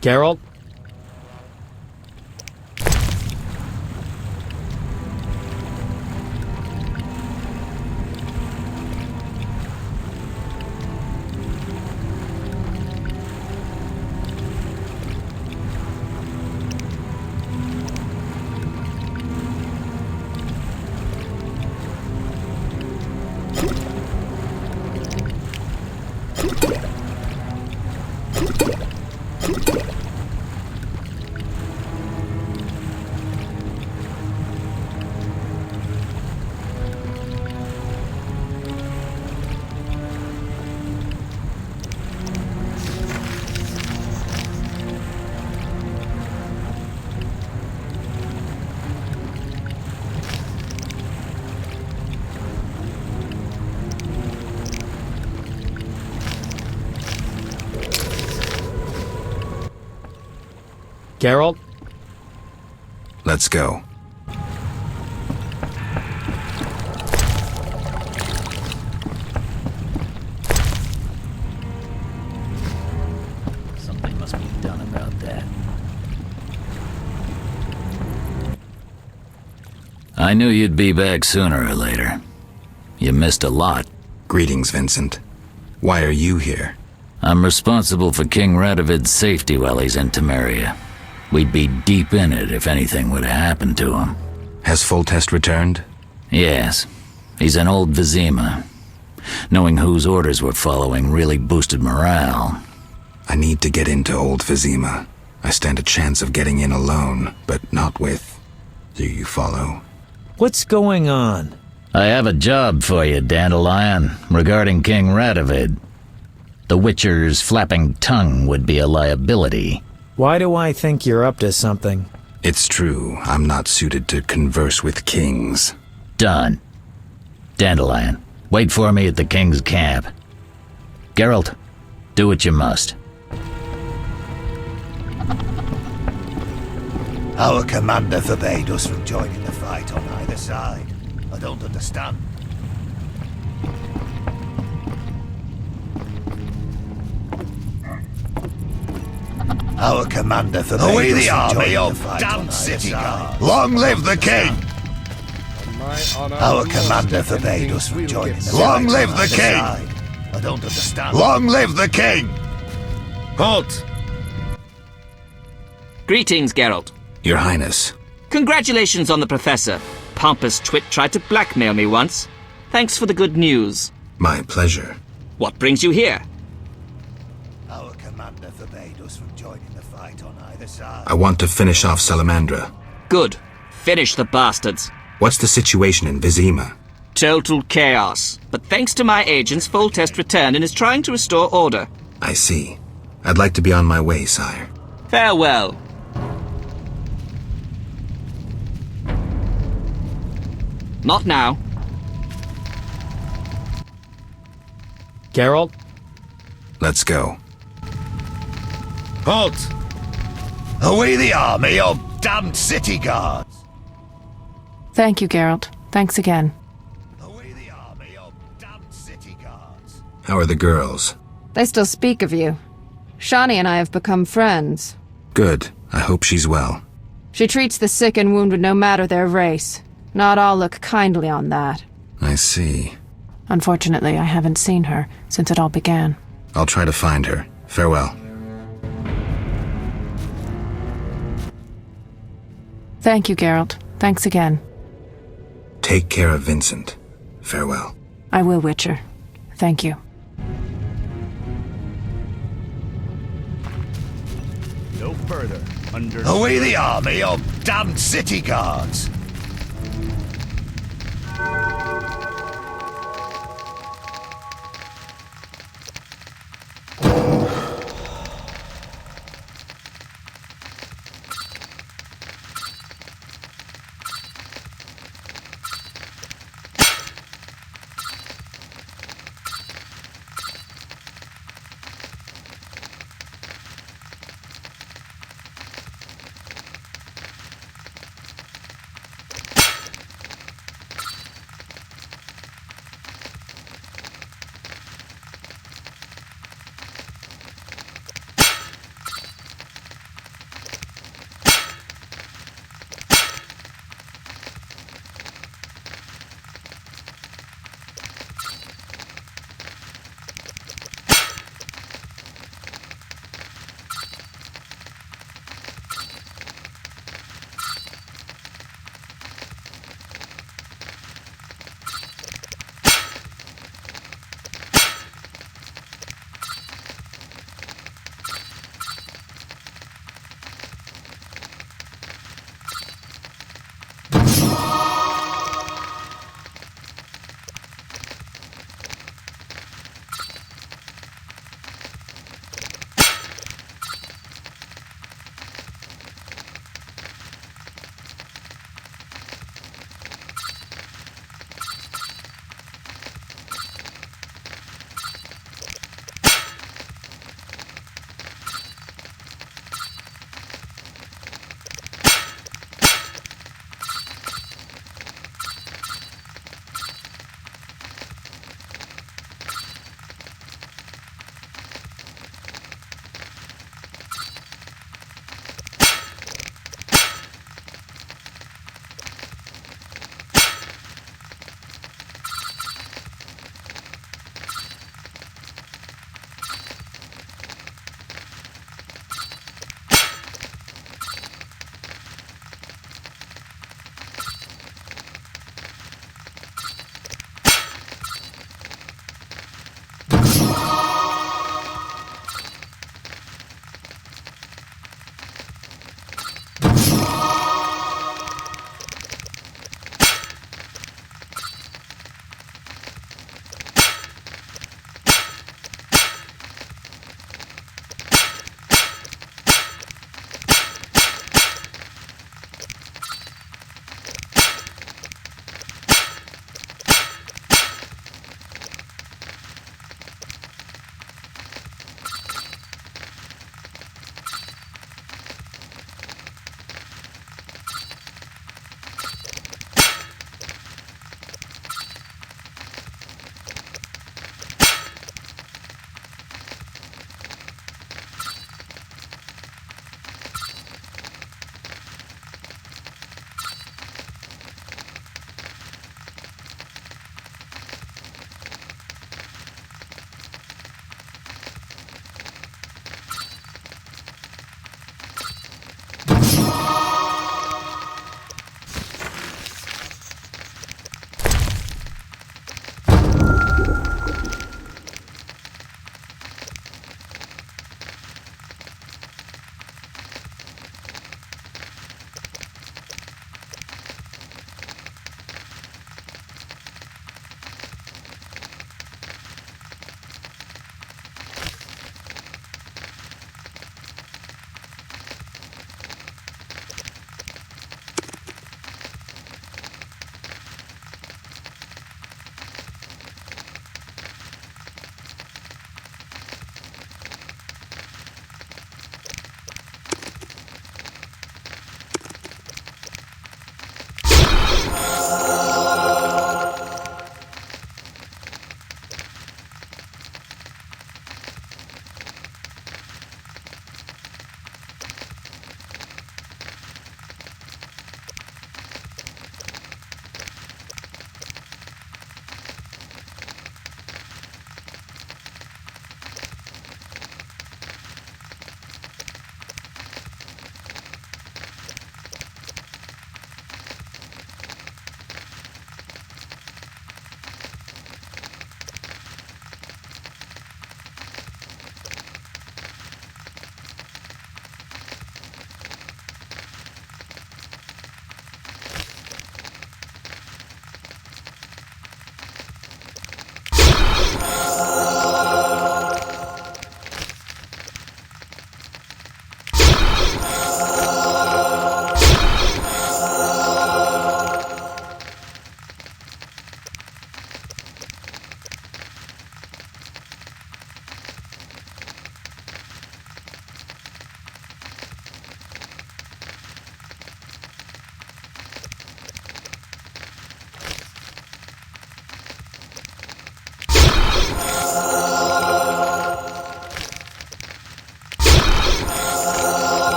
Geralt? Geralt? Let's go. Something must be done about that. I knew you'd be back sooner or later. You missed a lot. Greetings, Vincent. Why are you here? I'm responsible for King Radovid's safety while he's in Temeria. We'd be deep in it if anything would have happened to him. Has Foltest returned? Yes. He's in Old Vizima. Knowing whose orders we're following really boosted morale. I need to get into Old Vizima. I stand a chance of getting in alone, but not with... Do you follow? What's going on? I have a job for you, Dandelion, regarding King Radovid. The Witcher's flapping tongue would be a liability. Why do I think you're up to something? It's true, I'm not suited to converse with kings. Done. Dandelion, wait for me at the King's camp. Geralt, do what you must. Our commander forbade us from joining the fight on either side. I don't understand. Our commander forbade us from joining the fight on either side. Long live the king! Our commander forbade us from joining the fight Long live on the either king! side. I don't understand. Long live the king! Halt! Greetings, Geralt. Your Highness. Congratulations on the Professor. Pompous twit tried to blackmail me once. Thanks for the good news. My pleasure. What brings you here? Our commander forbade us from joining the fight on either side. I want to finish off Salamandra. Good. Finish the bastards. What's the situation in Vizima? Total chaos. But thanks to my agents, Foltest returned and is trying to restore order. I see. I'd like to be on my way, sire. Farewell. Not now. Geralt? Let's go. Halt! Are we the army or damned city guards? Thank you, Geralt. Thanks again. Are we the army or damned city guards? How are the girls? They still speak of you. Shani and I have become friends. Good. I hope she's well. She treats the sick and wounded no matter their race. Not all look kindly on that. I see. Unfortunately, I haven't seen her since it all began. I'll try to find her. Farewell. Thank you, Geralt. Thanks again. Take care of Vincent. Farewell. I will, Witcher. Thank you. No further. Are we the army or damned city guards?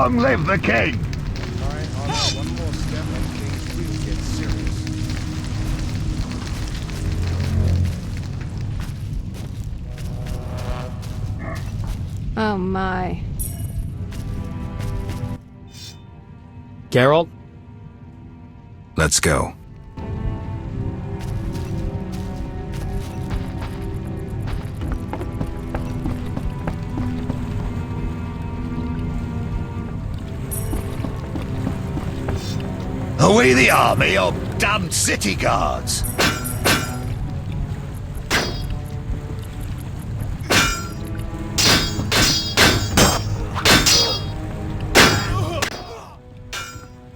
Long live the king! Alright, I'll do one more step and things will get serious. Oh my. Geralt? Let's go. Are we the army or damned city guards?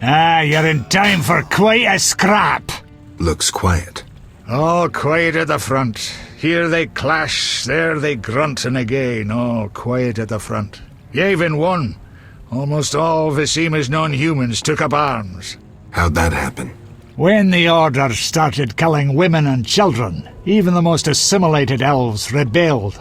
Ah, you're in time for quite a scrap. Looks quiet. All quiet at the front. Here they clash, there they grunt, and again, all quiet at the front. You even won. Almost all Vicima's non-humans took up arms. How'd that happen? When the Order started killing women and children, even the most assimilated elves rebelled.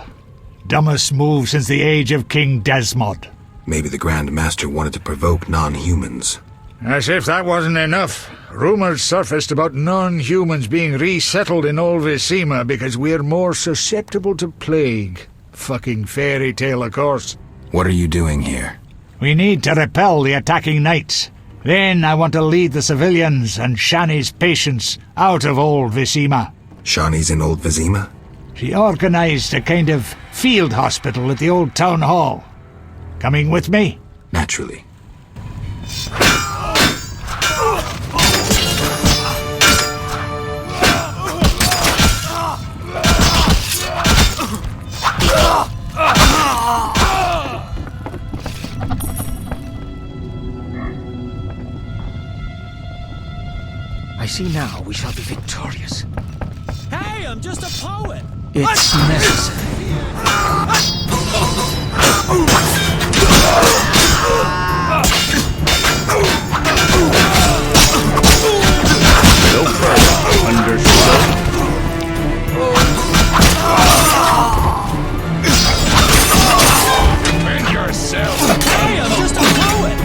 Dumbest move since the age of King Desmod. Maybe the Grand Master wanted to provoke non-humans. As if that wasn't enough, rumors surfaced about non-humans being resettled in old Vicima because we're more susceptible to plague. Fucking fairy tale, of course. What are you doing here? We need to repel the attacking knights. Then I want to lead the civilians and Shani's patients out of old Vicima. Shani's in Old Vizima? She organized a kind of field hospital at the old town hall. Coming with me? Naturally. I see now we shall be victorious. Hey, I'm just a poet! It's necessary. No further. Understood. Defend yourself. Hey, I'm just a poet!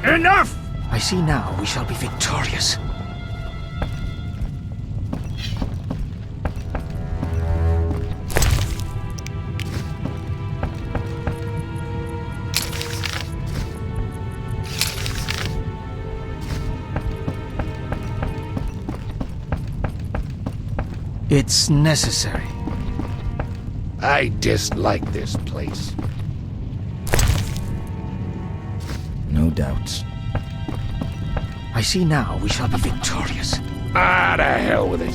Enough! I see now we shall be victorious. It's necessary. I dislike this place. No doubts. I see now we shall be victorious. Ah, to hell with it.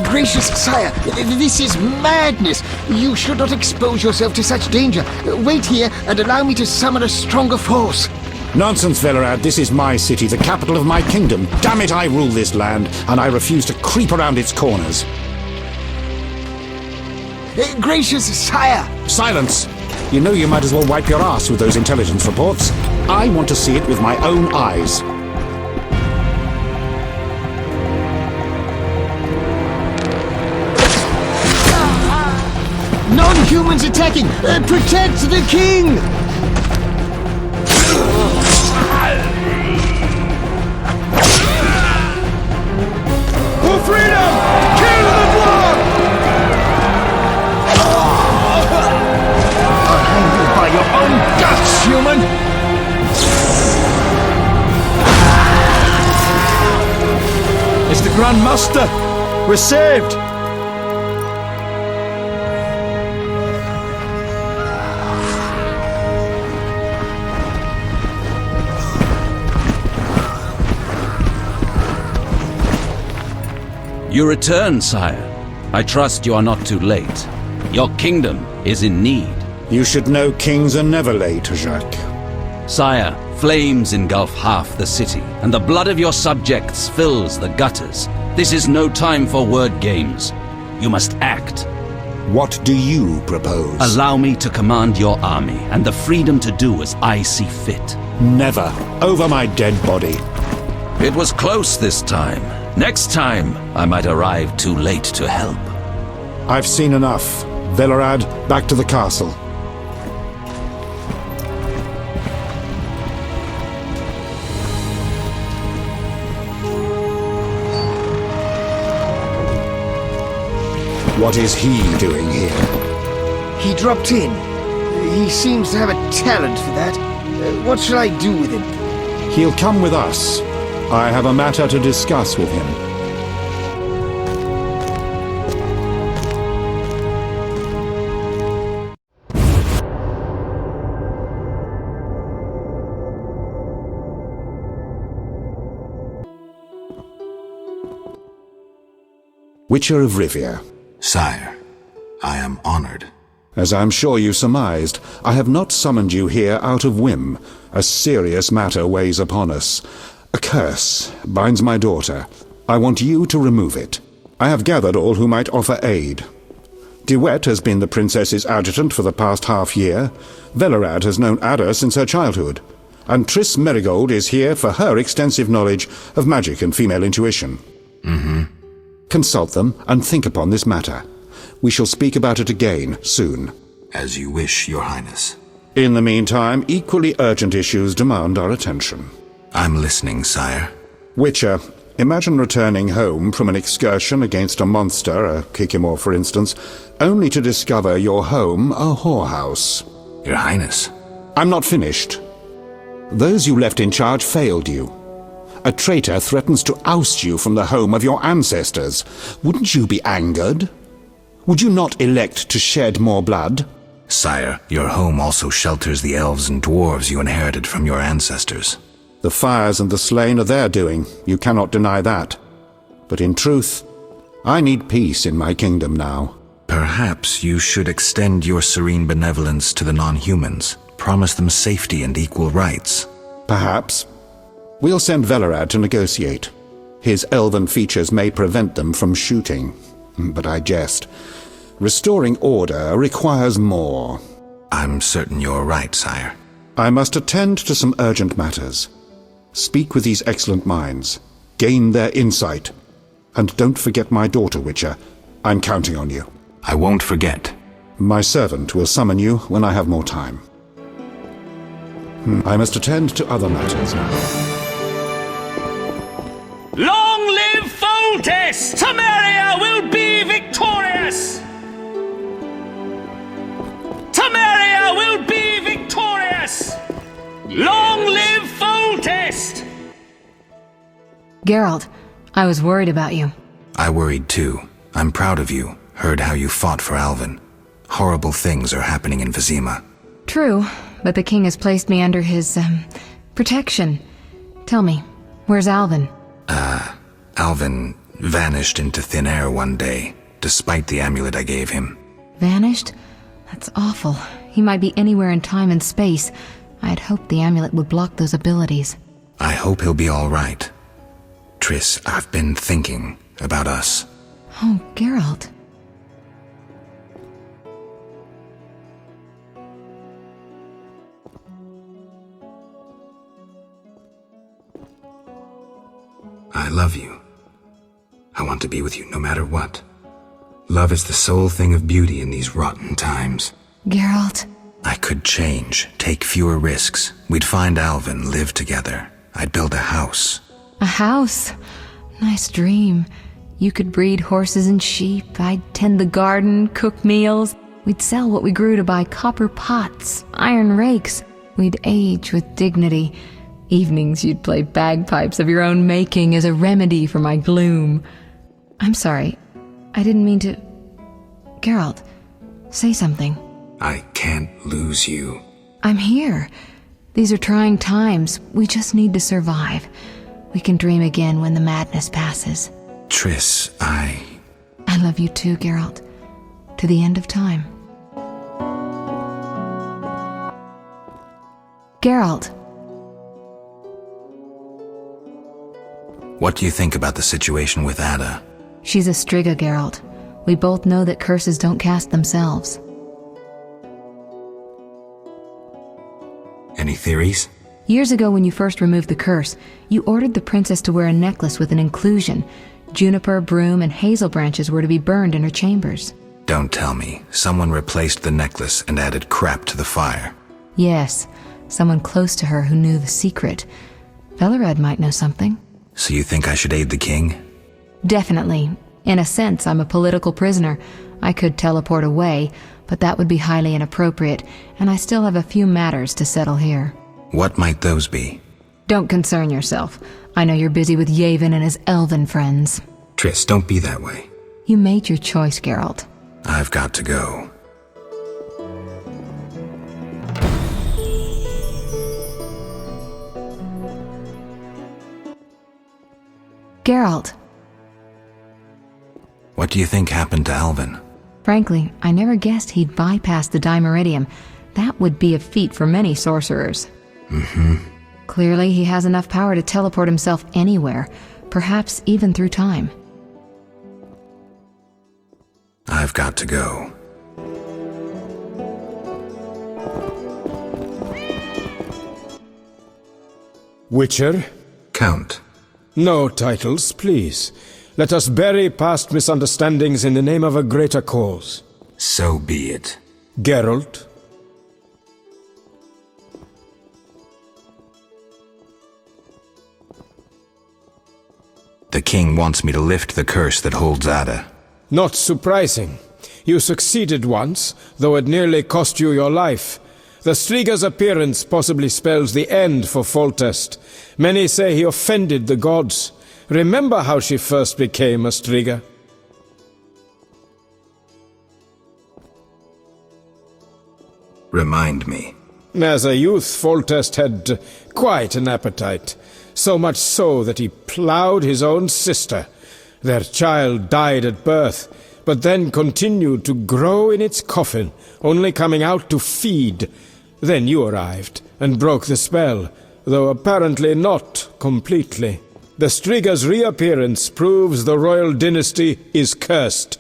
Gracious sire, this is madness. You should not expose yourself to such danger. Wait here and allow me to summon a stronger force. Nonsense, Velerad. This is my city, the capital of my kingdom. Damn it, I rule this land, and I refuse to creep around its corners. Gracious sire! Silence! You know you might as well wipe your ass with those intelligence reports. I want to see it with my own eyes. Non-humans attacking! Protect the king! For freedom! Kill the blood! I'll hang you by your own guts, human! It's the Grand Master! We're saved! You return, sire. I trust you are not too late. Your kingdom is in need. You should know kings are never late, Jacques. Sire, flames engulf half the city, and the blood of your subjects fills the gutters. This is no time for word games. You must act. What do you propose? Allow me to command your army, and the freedom to do as I see fit. Never. Over my dead body. It was close this time. Next time, I might arrive too late to help. I've seen enough. Velerad, back to the castle. What is he doing here? He dropped in. He seems to have a talent for that. What shall I do with him? He'll come with us. I have a matter to discuss with him. Witcher of Rivia. Sire, I am honored. As I'm sure you surmised, I have not summoned you here out of whim. A serious matter weighs upon us. A curse binds my daughter. I want you to remove it. I have gathered all who might offer aid. DeWitt has been the princess's adjutant for the past half-year. Velerad has known Ada since her childhood. And Triss Merigold is here for her extensive knowledge of magic and female intuition. Consult them and think upon this matter. We shall speak about it again soon. As you wish, Your Highness. In the meantime, equally urgent issues demand our attention. I'm listening, sire. Witcher, imagine returning home from an excursion against a monster, a Kikimor for instance, only to discover your home a whorehouse. Your Highness. I'm not finished. Those you left in charge failed you. A traitor threatens to oust you from the home of your ancestors. Wouldn't you be angered? Would you not elect to shed more blood? Sire, your home also shelters the elves and dwarves you inherited from your ancestors. The fires and the slain are their doing. You cannot deny that. But in truth, I need peace in my kingdom now. Perhaps you should extend your serene benevolence to the non-humans. Promise them safety and equal rights. Perhaps. We'll send Velerad to negotiate. His elven features may prevent them from shooting. But I jest. Restoring order requires more. I'm certain you're right, sire. I must attend to some urgent matters. Speak with these excellent minds. Gain their insight. And don't forget my daughter, Witcher. I'm counting on you. I won't forget. My servant will summon you when I have more time. I must attend to other matters now. Long live Foltest! Temeria will be victorious! Temeria will be victorious! Long live Foltest! Geralt, I was worried about you. I worried too. I'm proud of you. Heard how you fought for Alvin. Horrible things are happening in Vizima. True, but the king has placed me under his, protection. Tell me, where's Alvin? Alvin vanished into thin air one day, despite the amulet I gave him. Vanished? That's awful. He might be anywhere in time and space. I had hoped the amulet would block those abilities. I hope he'll be all right. Triss, I've been thinking about us. Oh, Geralt. I love you. I want to be with you no matter what. Love is the sole thing of beauty in these rotten times. Geralt. I could change, take fewer risks. We'd find Alvin, live together. I'd build a house. A house? Nice dream. You could breed horses and sheep. I'd tend the garden, cook meals. We'd sell what we grew to buy copper pots, iron rakes. We'd age with dignity. Evenings you'd play bagpipes of your own making as a remedy for my gloom. I'm sorry. I didn't mean to... Geralt, say something. I can't lose you. I'm here. These are trying times. We just need to survive. We can dream again when the madness passes. Triss, I love you too, Geralt. To the end of time. Geralt. What do you think about the situation with Ada? She's a Striga, Geralt. We both know that curses don't cast themselves. Any theories? Years ago when you first removed the curse, you ordered the princess to wear a necklace with an inclusion. Juniper, broom, and hazel branches were to be burned in her chambers. Don't tell me. Someone replaced the necklace and added crap to the fire. Yes, someone close to her who knew the secret. Velered might know something. So you think I should aid the king? Definitely. In a sense, I'm a political prisoner. I could teleport away, but that would be highly inappropriate, and I still have a few matters to settle here. What might those be? Don't concern yourself. I know you're busy with Yavin and his elven friends. Triss, don't be that way. You made your choice, Geralt. I've got to go. Geralt. What do you think happened to Alvin? Frankly, I never guessed he'd bypass the Dimeridium. That would be a feat for many sorcerers. Clearly, he has enough power to teleport himself anywhere, perhaps even through time. I've got to go. Witcher? Count. No titles, please. Let us bury past misunderstandings in the name of a greater cause. So be it. Geralt? The king wants me to lift the curse that holds Ada. Not surprising. You succeeded once, though it nearly cost you your life. The Striga's appearance possibly spells the end for Foltest. Many say he offended the gods. Remember how she first became a Striga? Remind me. As a youth, Foltest had quite an appetite. So much so that he ploughed his own sister. Their child died at birth, but then continued to grow in its coffin, only coming out to feed. Then you arrived, and broke the spell, though apparently not completely. The Striga's reappearance proves the royal dynasty is cursed.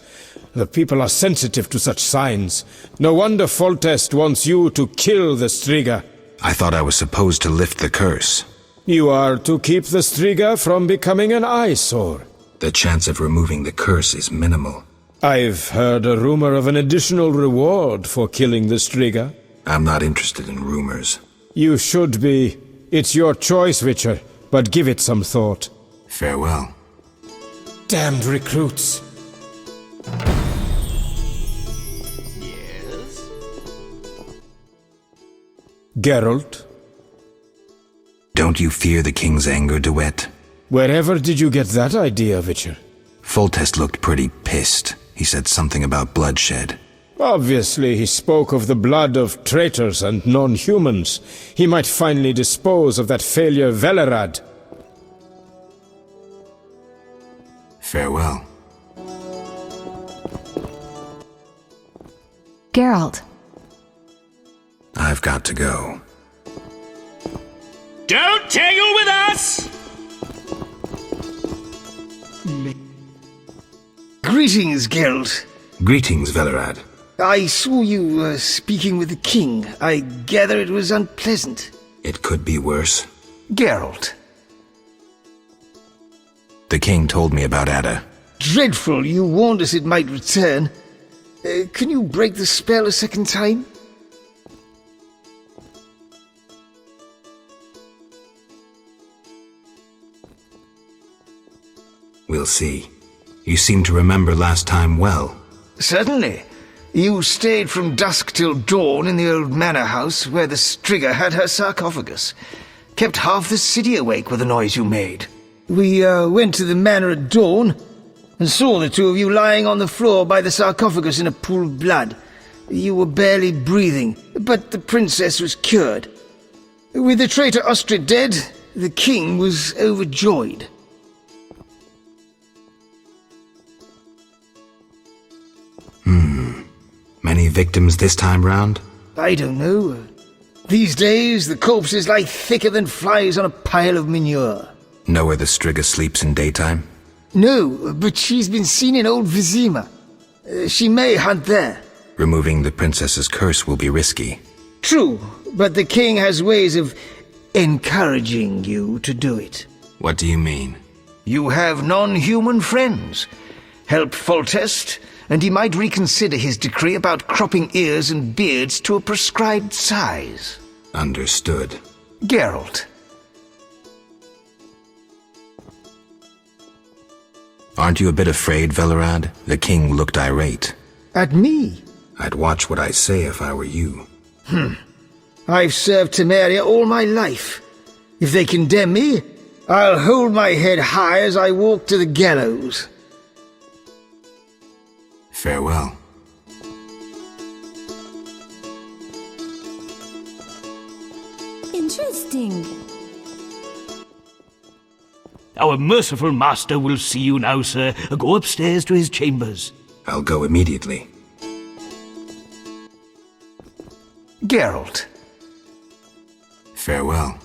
The people are sensitive to such signs. No wonder Foltest wants you to kill the Striga. I thought I was supposed to lift the curse. You are to keep the Striga from becoming an eyesore. The chance of removing the curse is minimal. I've heard a rumor of an additional reward for killing the Striga. I'm not interested in rumors. You should be. It's your choice, Witcher, but give it some thought. Farewell. Damned recruits. Yes? Geralt? Don't you fear the king's anger, Duet? Wherever did you get that idea, Witcher? Foltest looked pretty pissed. He said something about bloodshed. Obviously, he spoke of the blood of traitors and non-humans. He might finally dispose of that failure Velered. Farewell. Geralt. I've got to go. Don't tangle with us! Greetings, Geralt. Greetings, Velered. I saw you speaking with the king. I gather it was unpleasant. It could be worse. Geralt. The king told me about Ada. Dreadful, you warned us it might return. Can you break the spell a second time? We'll see. You seem to remember last time well. Certainly. You stayed from dusk till dawn in the old manor house where the Striga had her sarcophagus. Kept half the city awake with the noise you made. We went to the manor at dawn and saw the two of you lying on the floor by the sarcophagus in a pool of blood. You were barely breathing, but the princess was cured. With the traitor Ostrid dead, the king was overjoyed. Many victims this time round? I don't know. These days, the corpses lie thicker than flies on a pile of manure. Know where the Striga sleeps in daytime? No, but she's been seen in Old Vizima. She may hunt there. Removing the princess's curse will be risky. True, but the king has ways of encouraging you to do it. What do you mean? You have non-human friends. Help Foltest, and he might reconsider his decree about cropping ears and beards to a prescribed size. Understood. Geralt. Aren't you a bit afraid, Velerad? The king looked irate. At me? I'd watch what I say if I were you. I've served Temeria all my life. If they condemn me, I'll hold my head high as I walk to the gallows. Farewell. Interesting. Our merciful master will see you now, sir. Go upstairs to his chambers. I'll go immediately. Geralt. Farewell.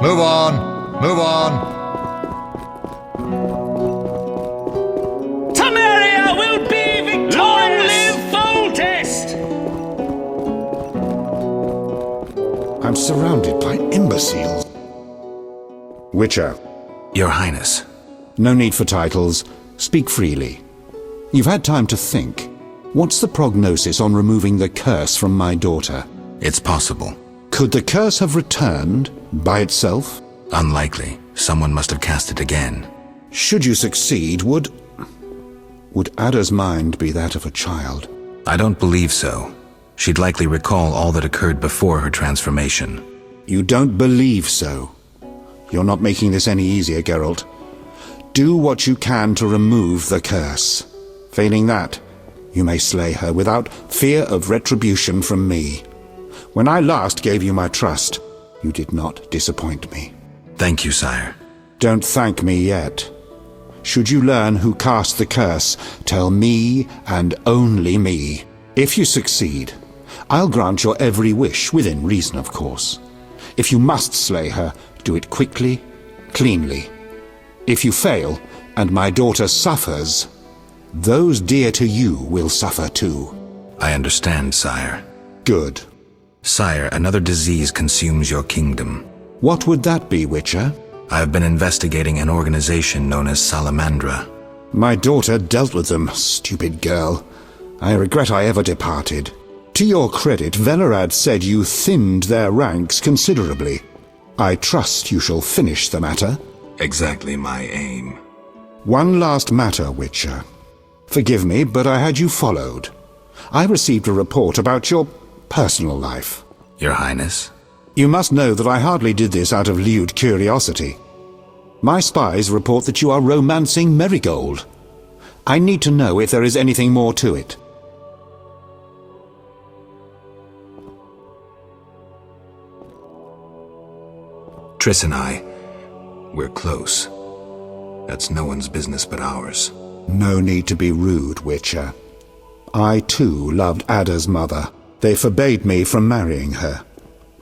Move on! Move on! Temeria will be victorious! Long live Foltest! I'm surrounded by imbeciles. Witcher. Your Highness. No need for titles. Speak freely. You've had time to think. What's the prognosis on removing the curse from my daughter? It's possible. Could the curse have returned by itself? Unlikely. Someone must have cast it again. Should you succeed, would Ada's mind be that of a child? I don't believe so. She'd likely recall all that occurred before her transformation. You don't believe so? You're not making this any easier, Geralt. Do what you can to remove the curse. Failing that, you may slay her without fear of retribution from me. When I last gave you my trust, you did not disappoint me. Thank you, sire. Don't thank me yet. Should you learn who cast the curse, tell me and only me. If you succeed, I'll grant your every wish, within reason, of course. If you must slay her, do it quickly, cleanly. If you fail, and my daughter suffers, those dear to you will suffer too. I understand, sire. Good. Sire, another disease consumes your kingdom. What would that be, Witcher? I have been investigating an organization known as Salamandra. My daughter dealt with them, stupid girl. I regret I ever departed. To your credit, Velerad said you thinned their ranks considerably. I trust you shall finish the matter. Exactly my aim. One last matter, Witcher. Forgive me, but I had you followed. I received a report about your personal life. Your Highness? You must know that I hardly did this out of lewd curiosity. My spies report that you are romancing Marigold. I need to know if there is anything more to it. Triss and I, we're close. That's no one's business but ours. No need to be rude, Witcher. I, too, loved Ada's mother. They forbade me from marrying her.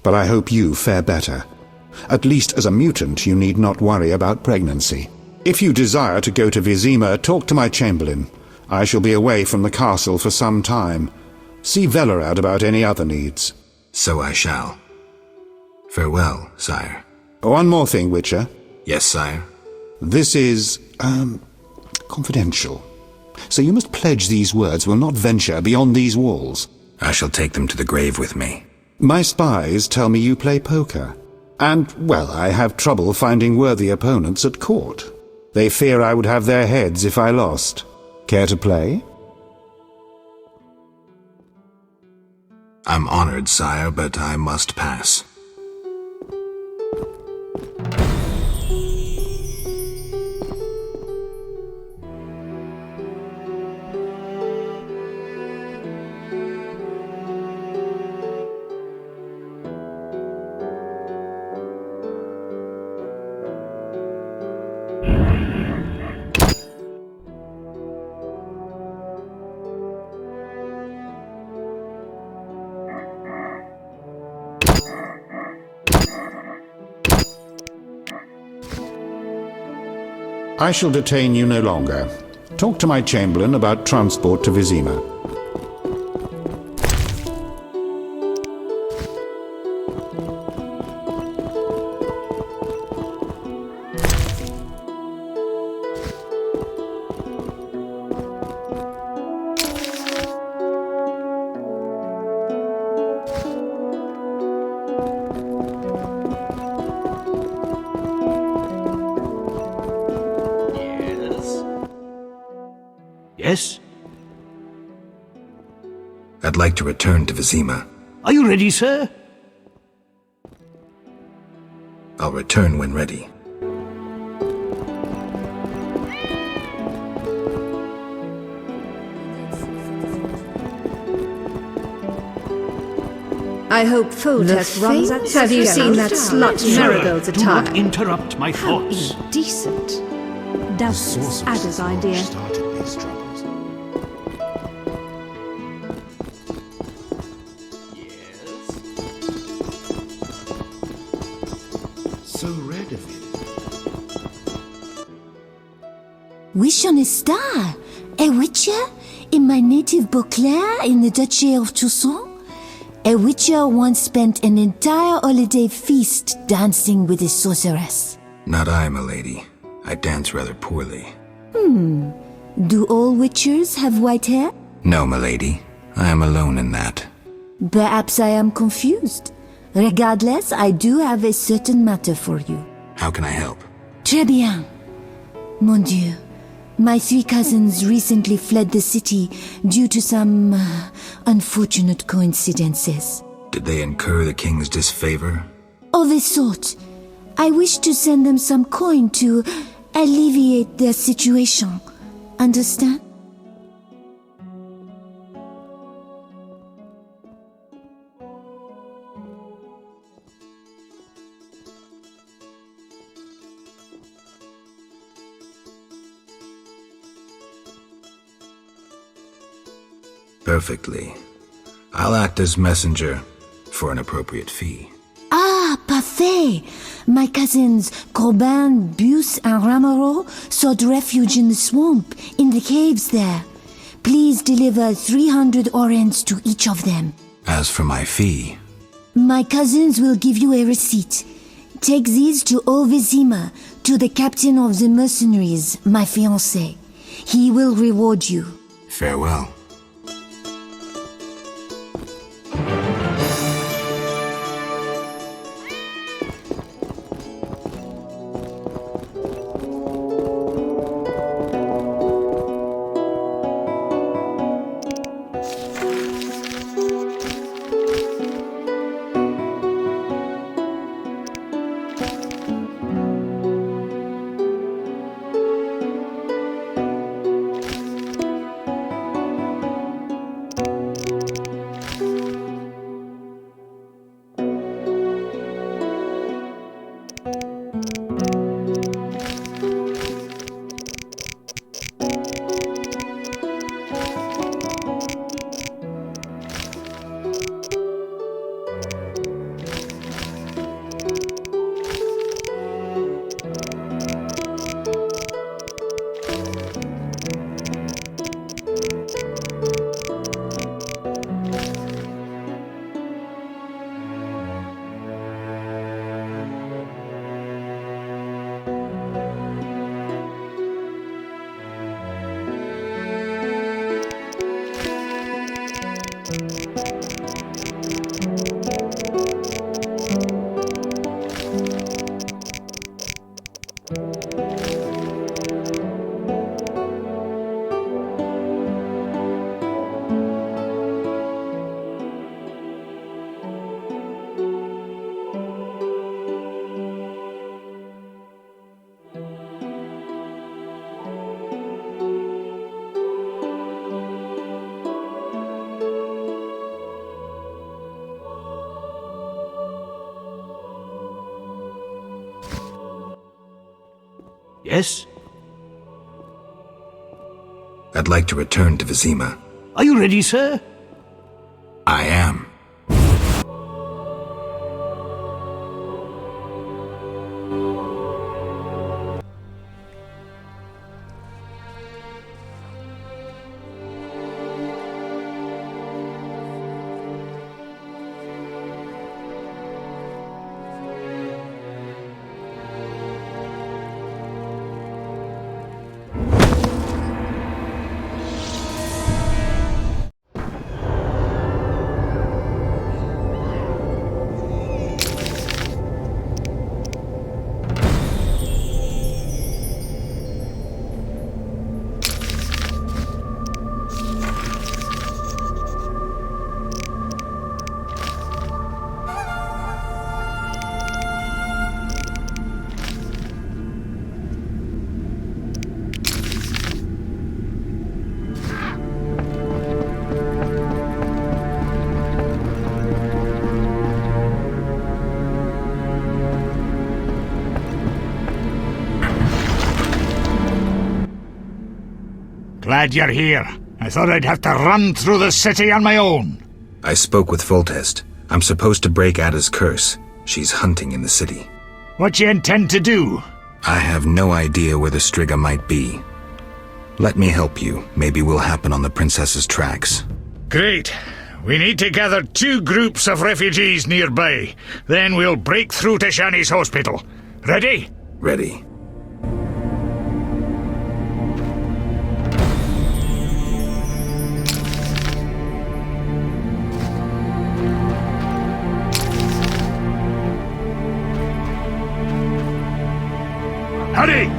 But I hope you fare better. At least as a mutant, you need not worry about pregnancy. If you desire to go to Vizima, talk to my chamberlain. I shall be away from the castle for some time. See Velerad about any other needs. So I shall. Farewell, sire. One more thing, Witcher. Yes, sire. This is, confidential. So you must pledge these words will not venture beyond these walls. I shall take them to the grave with me. My spies tell me you play poker. And, well, I have trouble finding worthy opponents at court. They fear I would have their heads if I lost. Care to play? I'm honored, sire, but I must pass. I shall detain you no longer. Talk to my chamberlain about transport to Vizima. Yes? I'd like to return to Vizima. Are you ready, sir? I'll return when ready. I hope full test runs at Have you seen that slut Marigold's Do attire? not interrupt my thoughts. Decent. Doubtless Ada's idea. Started these troubles. So red of you. Wish on a star? A witcher? In my native Beauclair in the Duchy of Toussaint? A witcher once spent an entire holiday feast dancing with a sorceress. Not I, milady. I dance rather poorly. Do all witchers have white hair? No, milady. I am alone in that. Perhaps I am confused. Regardless, I do have a certain matter for you. How can I help? Très bien. Mon Dieu. My 3 cousins recently fled the city due to some unfortunate coincidences. Did they incur the king's disfavor? Of a sort. I wish to send them some coin to alleviate their situation. Understand? Perfectly. I'll act as messenger for an appropriate fee. Ah, parfait! My cousins Corbin, Buse, and Ramiro sought refuge in the swamp, in the caves there. Please deliver 300 orens to each of them. As for my fee, My cousins will give you a receipt. Take these to Ovizima, to the captain of the mercenaries, my fiancé. He will reward you. farewell. Yes? I'd like to return to Vizima. Are you ready, sir? I am. Glad you're here. I thought I'd have to run through the city on my own. I spoke with Foltest. I'm supposed to break Ada's curse. She's hunting in the city. What you intend to do? I have no idea where the Striga might be. Let me help you. Maybe we'll happen on the princess's tracks. Great. We need to gather 2 groups of refugees nearby. Then we'll break through to Shani's hospital. Ready? Ready. Hurry!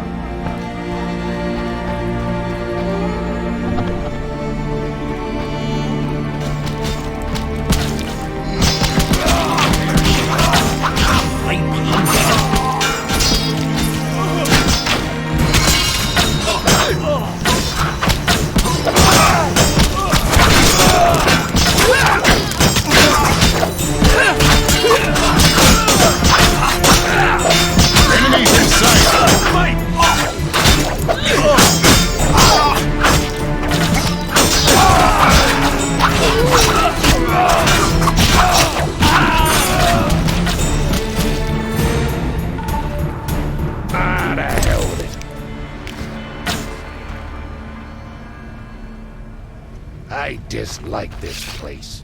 I dislike this place.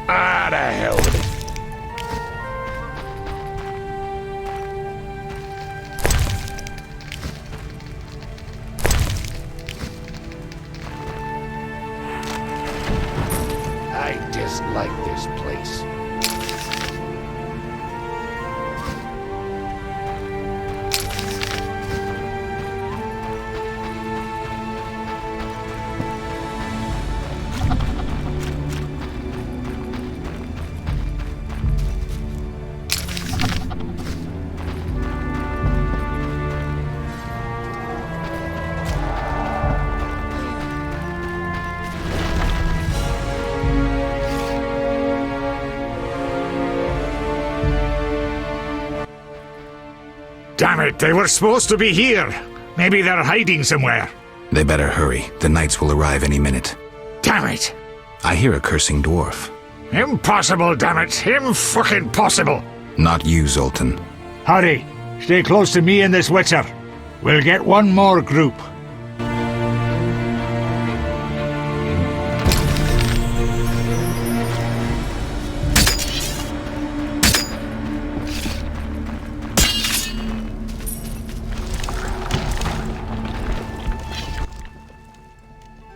Ah, the hell with it. I dislike this place. Damn it, they were supposed to be here. Maybe they're hiding somewhere. They better hurry. The knights will arrive any minute. Damn it. I hear a cursing dwarf. Impossible, damn it. Fucking possible. Not you, Zoltan. Hurry. Stay close to me and this witcher. We'll get one more group.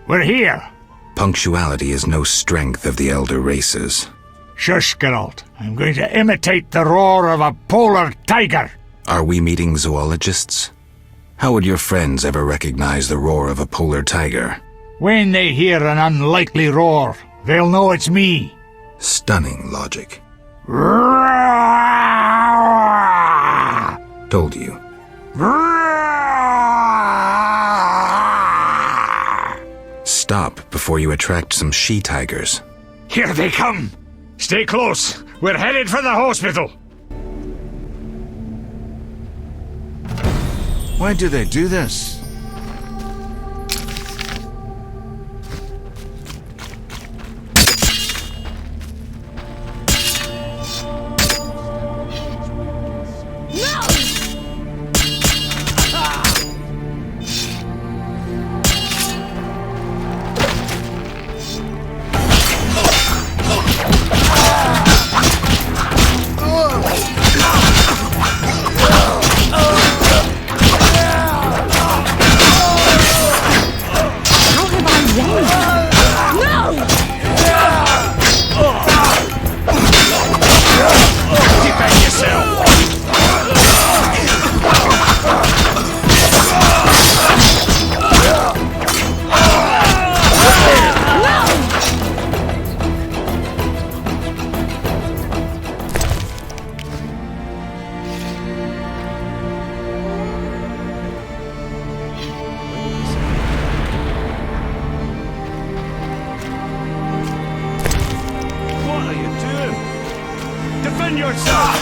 We're here. Punctuality is no strength of the elder races. Shush, Geralt. I'm going to imitate the roar of a polar tiger. Are we meeting zoologists? How would your friends ever recognize the roar of a polar tiger? When they hear an unlikely roar, they'll know it's me. Stunning logic. Told you. Stop before you attract some she-tigers. Here they come! Stay close! We're headed for the hospital! Why do they do this? Defend yourself!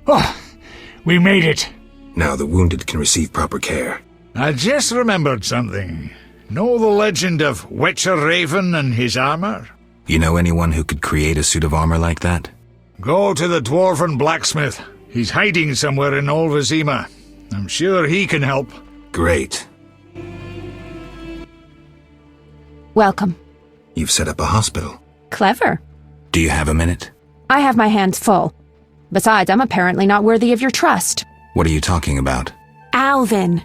Oh, we made it. Now the wounded can receive proper care. I just remembered something. Know the legend of Witcher Raven and his armor? You know anyone who could create a suit of armor like that? Go to the dwarven blacksmith. He's hiding somewhere in Olvazima. I'm sure he can help. Great. Welcome. You've set up a hospital. Clever. Do you have a minute? I have my hands full. Besides, I'm apparently not worthy of your trust. What are you talking about? Alvin,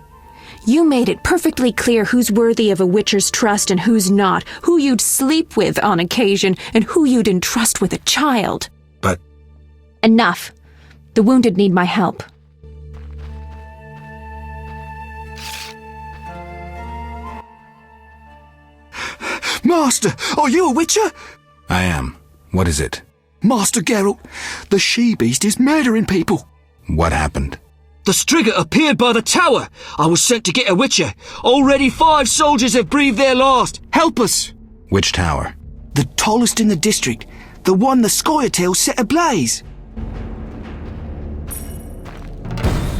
you made it perfectly clear who's worthy of a Witcher's trust and who's not, who you'd sleep with on occasion, and who you'd entrust with a child. But... Enough. The wounded need my help. Master, are you a Witcher? I am. What is it? Master Geralt, the she-beast is murdering people. What happened? The Striga appeared by the tower. I was sent to get a Witcher. Already 5 soldiers have breathed their last. Help us! Which tower? The tallest in the district. The one the Scoia'tael set ablaze.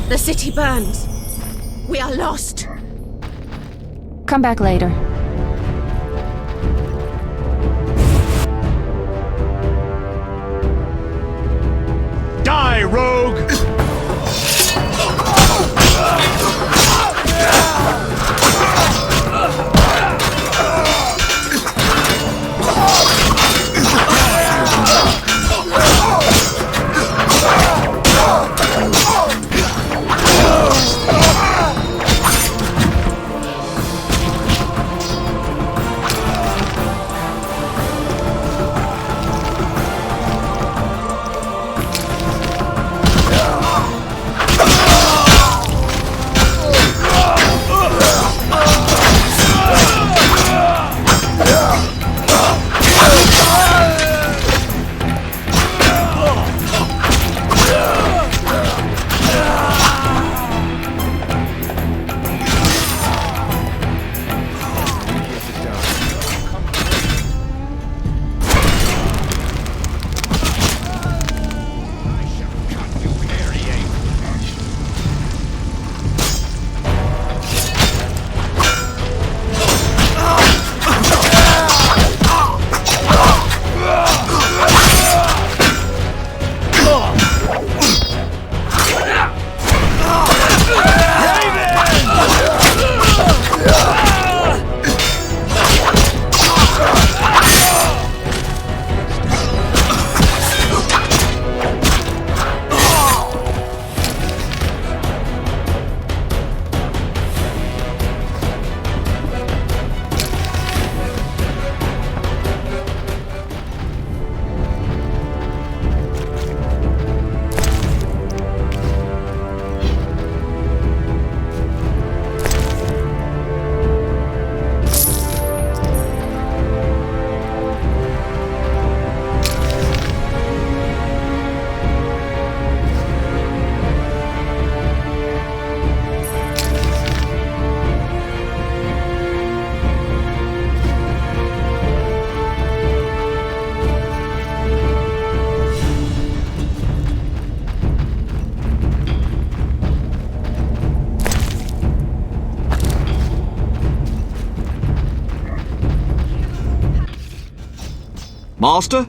The city burns. We are lost. Come back later. Die, rogue! Master?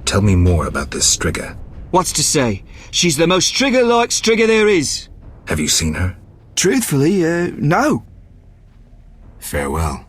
Tell me more about this Striga. What's to say? She's the most Striga-like Striga there is. Have you seen her? Truthfully, no. Farewell.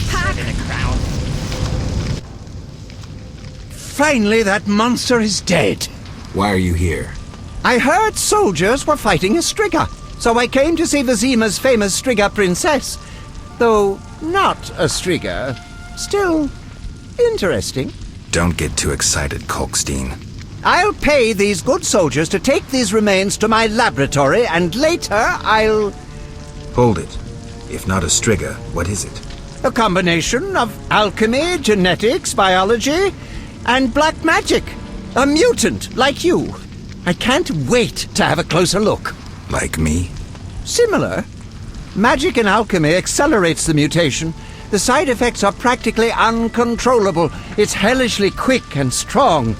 pack! Finally, that monster is dead. Why are you here? I heard soldiers were fighting a Striga, so I came to see Vizima's famous Striga princess. Though not a Striga, still interesting. Don't get too excited, Kalkstein. I'll pay these good soldiers to take these remains to my laboratory, and later I'll... Hold it. If not a Striga, what is it? A combination of alchemy, genetics, biology, and black magic. A mutant like you. I can't wait to have a closer look. Like me? Similar. Magic and alchemy accelerates the mutation. The side effects are practically uncontrollable. It's hellishly quick and strong.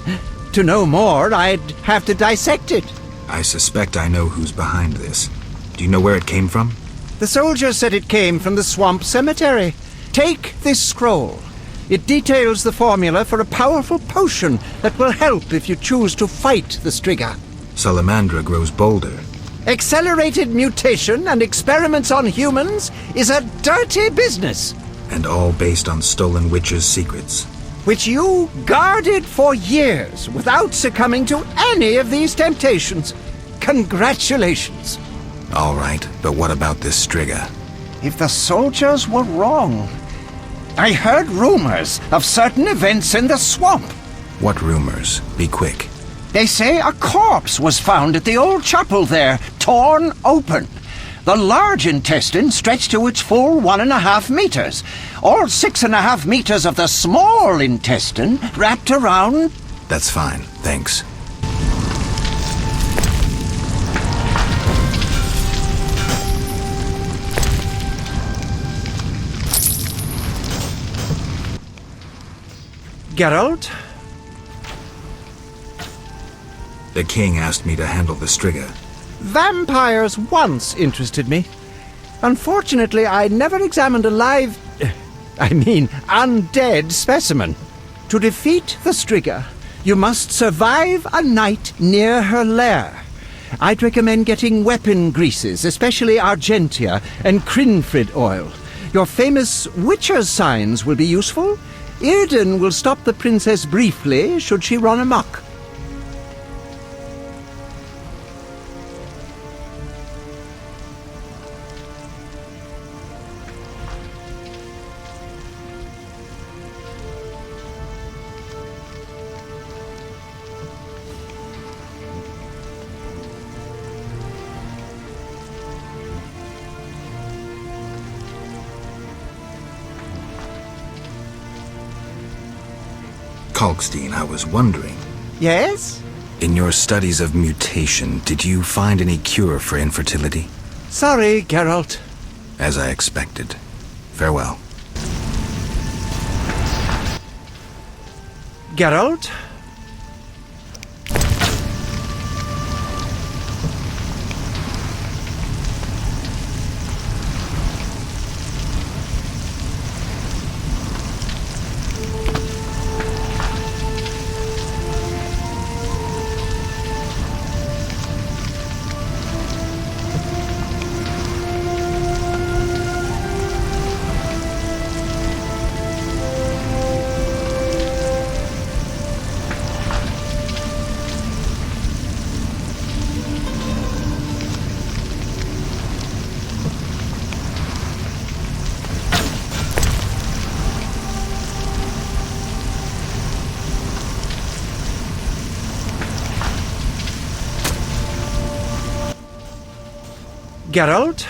To know more, I'd have to dissect it. I suspect I know who's behind this. Do you know where it came from? The soldier said it came from the swamp cemetery. Take this scroll. It details the formula for a powerful potion that will help if you choose to fight the Striga. Salamandra grows bolder. Accelerated mutation and experiments on humans is a dirty business. And all based on stolen witches' secrets. Which you guarded for years without succumbing to any of these temptations. Congratulations. All right, but what about this Striga? If the soldiers were wrong... I heard rumors of certain events in the swamp. What rumors? Be quick. They say a corpse was found at the old chapel there, torn open. The large intestine stretched to its full 1.5 meters. All 6.5 meters of the small intestine wrapped around... That's fine, thanks. Geralt? The king asked me to handle the Striga. Vampires once interested me. Unfortunately, I never examined a live... undead specimen. To defeat the Striga, you must survive a night near her lair. I'd recommend getting weapon greases, especially Argentia and Crinfrid oil. Your famous Witcher's signs will be useful. Irden will stop the princess briefly, should she run amok. Kalkstein, I was wondering. Yes? In your studies of mutation, did you find any cure for infertility? Sorry, Geralt. As I expected. Farewell. Geralt? Geralt?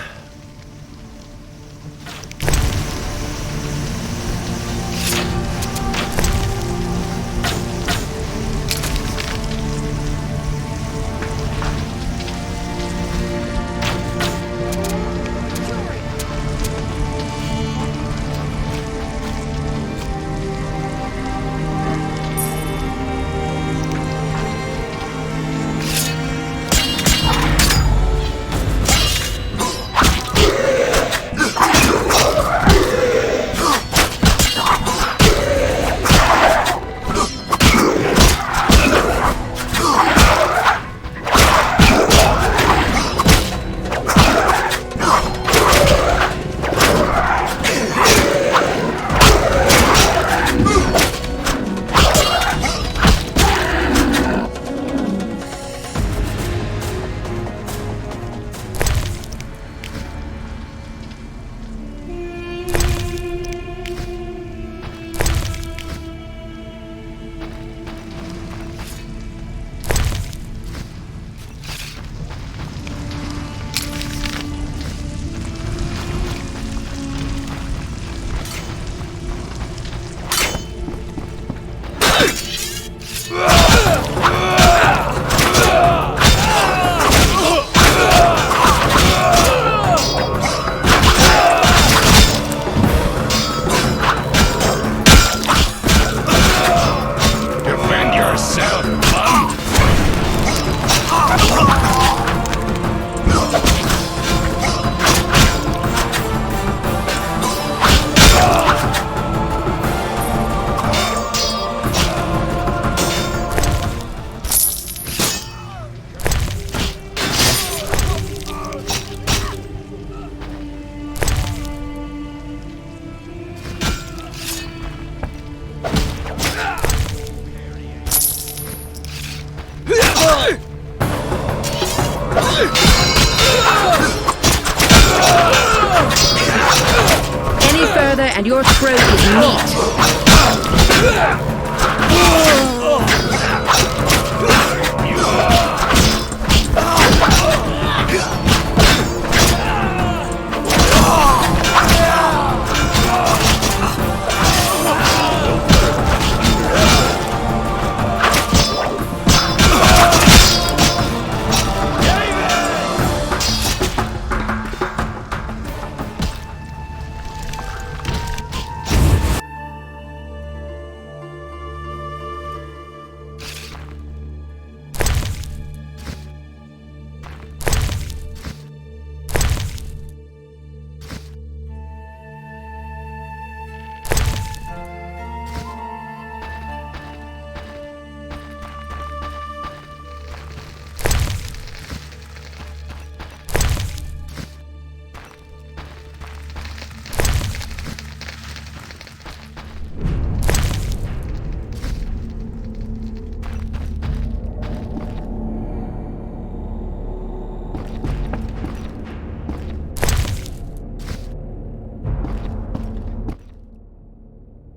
and your throat is meat.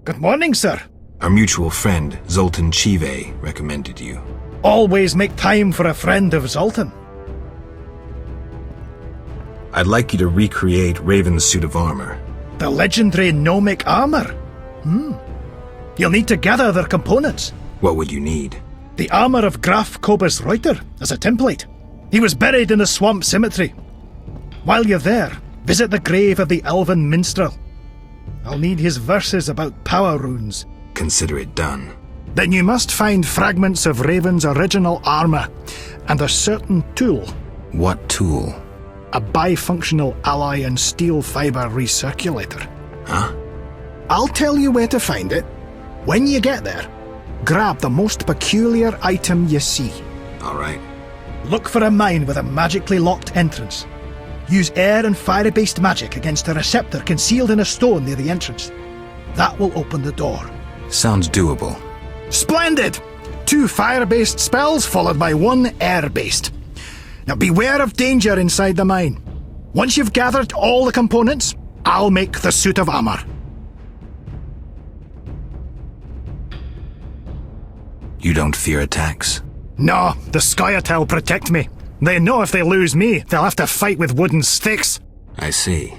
Good morning, sir. Our mutual friend, Zoltan Chive, recommended you. Always make time for a friend of Zoltan. I'd like you to recreate Raven's suit of armor. The legendary gnomic armor? You'll need to gather their components. What would you need? The armor of Graf Kobus Reuter as a template. He was buried in the swamp cemetery. While you're there, visit the grave of the elven minstrel. I'll need his verses about power runes. Consider it done. Then you must find fragments of Raven's original armor, and a certain tool. What tool? A bifunctional alloy and steel fiber recirculator. Huh? I'll tell you where to find it. When you get there, grab the most peculiar item you see. All right. Look for a mine with a magically locked entrance. Use air and fire-based magic against a receptor concealed in a stone near the entrance. That will open the door. Sounds doable. Splendid! 2 fire-based spells followed by 1 air-based. Now beware of danger inside the mine. Once you've gathered all the components, I'll make the suit of armor. You don't fear attacks? No, the Scoia'tael protect me. They know if they lose me, they'll have to fight with wooden sticks. I see.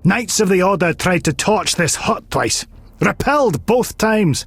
Knights of the Order tried to torch this hut twice. Repelled both times.